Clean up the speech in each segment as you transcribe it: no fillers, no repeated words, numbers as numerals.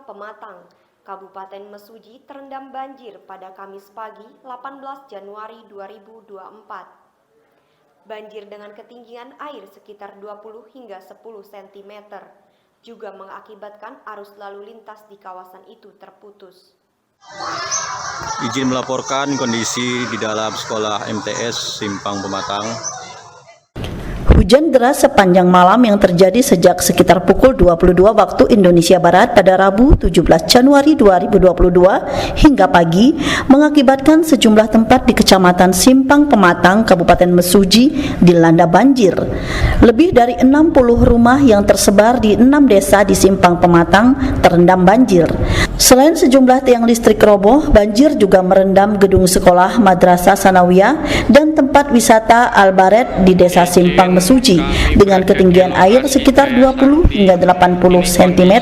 Pematang, Kabupaten Mesuji terendam banjir pada Kamis pagi 18 Januari 2024. Banjir dengan ketinggian air sekitar 20 hingga 10 cm juga mengakibatkan arus lalu lintas di kawasan itu terputus. Izin melaporkan kondisi di dalam sekolah MTS Simpang Pematang. Hujan deras sepanjang malam yang terjadi sejak sekitar pukul 22 waktu Indonesia Barat pada Rabu 17 Januari 2022 hingga pagi mengakibatkan sejumlah tempat di Kecamatan Simpang Pematang, Kabupaten Mesuji dilanda banjir. Lebih dari 60 rumah yang tersebar di 6 desa di Simpang Pematang terendam banjir. Selain sejumlah tiang listrik roboh, banjir juga merendam gedung sekolah Madrasah Sanawiyah dan tempat wisata Al-Baret di Desa Simpang Mesuji dengan ketinggian air sekitar 20 hingga 80 cm.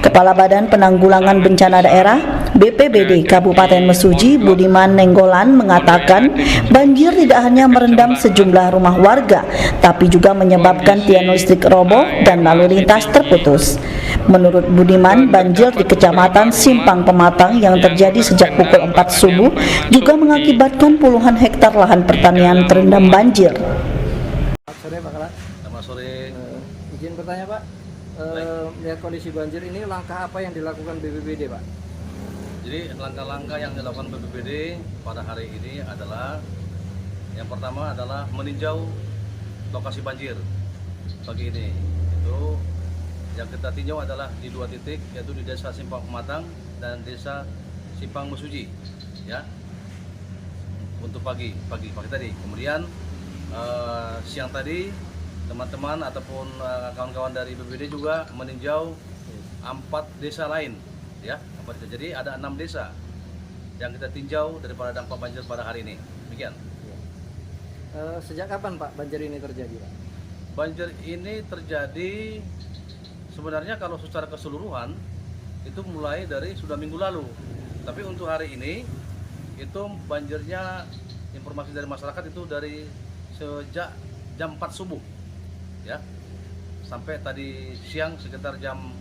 Kepala Badan Penanggulangan Bencana Daerah BPBD Kabupaten Mesuji Budiman Nenggolan mengatakan banjir tidak hanya merendam sejumlah rumah warga, tapi juga menyebabkan tiang listrik roboh dan lalu lintas terputus. Menurut Budiman, banjir di Kecamatan Simpang Pematang yang terjadi sejak pukul 4 subuh juga mengakibatkan puluhan hektar lahan pertanian terendam banjir. Sore Pak Kala. Selamat sore. Izin bertanya Pak, melihat kondisi banjir ini langkah apa yang dilakukan BPBD Pak? Jadi langkah-langkah yang dilakukan BPBD pada hari ini adalah yang pertama adalah meninjau lokasi banjir pagi ini. Itu yang kita tinjau adalah di 2 titik, yaitu di Desa Simpang Pematang dan Desa Simpang Mesuji, ya. Untuk pagi tadi. Kemudian siang tadi teman-teman ataupun kawan-kawan dari BPBD juga meninjau 4 desa lain, ya. Jadi ada 6 desa yang kita tinjau daripada dampak banjir pada hari ini. Demikian. Sejak kapan Pak banjir ini terjadi Pak? Banjir ini terjadi sebenarnya kalau secara keseluruhan itu mulai dari sudah minggu lalu. Tapi untuk hari ini itu banjirnya, informasi dari masyarakat itu dari sejak jam 4 subuh, ya, sampai tadi siang sekitar jam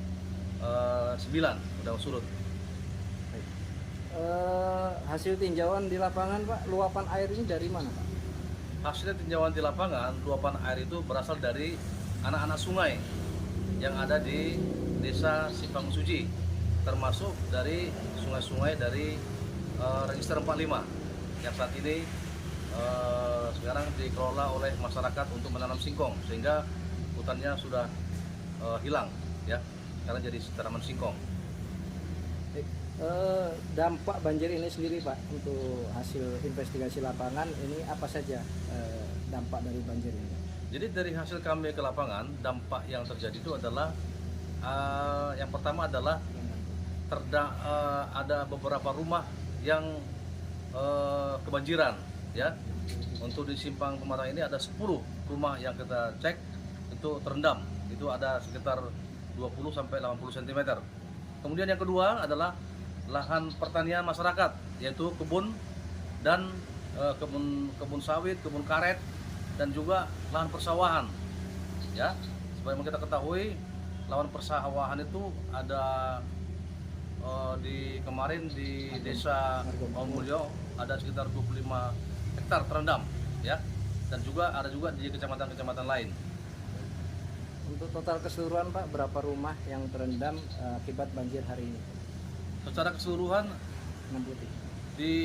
9 udah surut. Hasil tinjauan di lapangan Pak, luapan air ini dari mana Pak? Hasilnya tinjauan di lapangan, luapan air itu berasal dari anak-anak sungai yang ada di Desa Simpang Mesuji, termasuk dari sungai-sungai dari Register 45 yang saat ini sekarang dikelola oleh masyarakat untuk menanam singkong, sehingga hutannya sudah hilang, ya, karena jadi tanaman singkong. Dampak banjir ini sendiri Pak, untuk hasil investigasi lapangan ini apa saja dampak dari banjir ini? Jadi dari hasil kami ke lapangan, dampak yang terjadi itu adalah yang pertama adalah ada beberapa rumah yang kebanjiran, ya. Untuk di Simpang Pematang ini ada 10 rumah yang kita cek itu terendam, itu ada sekitar 20 sampai 80 cm. Kemudian yang kedua adalah lahan pertanian masyarakat, yaitu kebun dan kebun sawit, kebun karet, dan juga lahan persawahan, ya. Sebagaimana kita ketahui, lahan persawahan itu ada kemarin di Desa Mulyo ada sekitar 25 hektar terendam, ya, dan juga ada juga di kecamatan-kecamatan lain. Untuk total keseluruhan Pak, berapa rumah yang terendam akibat banjir hari ini? Secara keseluruhan 63. di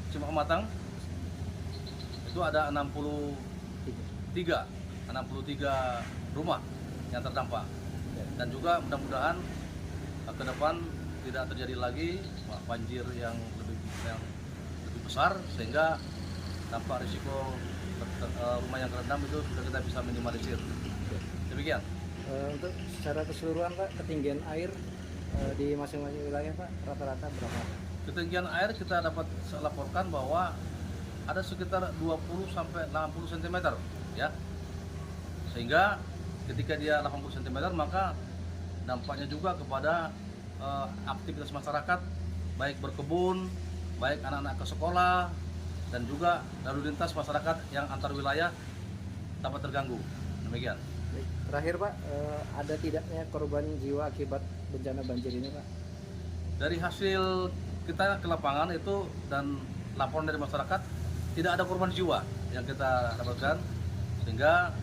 Simpang Pematang itu ada 63 rumah yang terdampak, dan juga mudah-mudahan ke depan tidak terjadi lagi banjir yang lebih besar, sehingga dampak risiko rumah yang terendam itu sudah kita bisa minimalisir. Demikian. Untuk secara keseluruhan Pak, ketinggian air di masing-masing wilayah Pak rata-rata berapa? Ketinggian air kita dapat laporkan bahwa ada sekitar 20 sampai 60 cm, ya. Sehingga ketika dia 80 cm maka dampaknya juga kepada aktivitas masyarakat, baik berkebun, baik anak-anak ke sekolah, dan juga lalu lintas masyarakat yang antar wilayah dapat terganggu. Demikian. Terakhir Pak, ada tidaknya korban jiwa akibat bencana banjir ini Pak? Dari hasil kita ke lapangan itu dan laporan dari masyarakat, tidak ada korban jiwa yang kita dapatkan, sehingga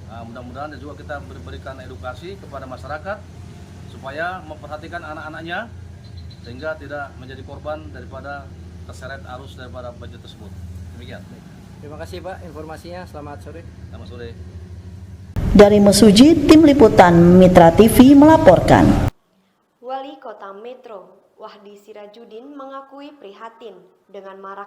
mudah-mudahan dan juga kita berikan edukasi kepada masyarakat supaya memperhatikan anak-anaknya sehingga tidak menjadi korban daripada terseret arus daripada banjir tersebut. Demikian. Terima kasih Pak informasinya. Selamat sore. Selamat sore. Dari Mesuji, Tim Liputan Mitra TV melaporkan. Wali Kota Metro, Wahdi Sirajudin mengakui prihatin dengan marak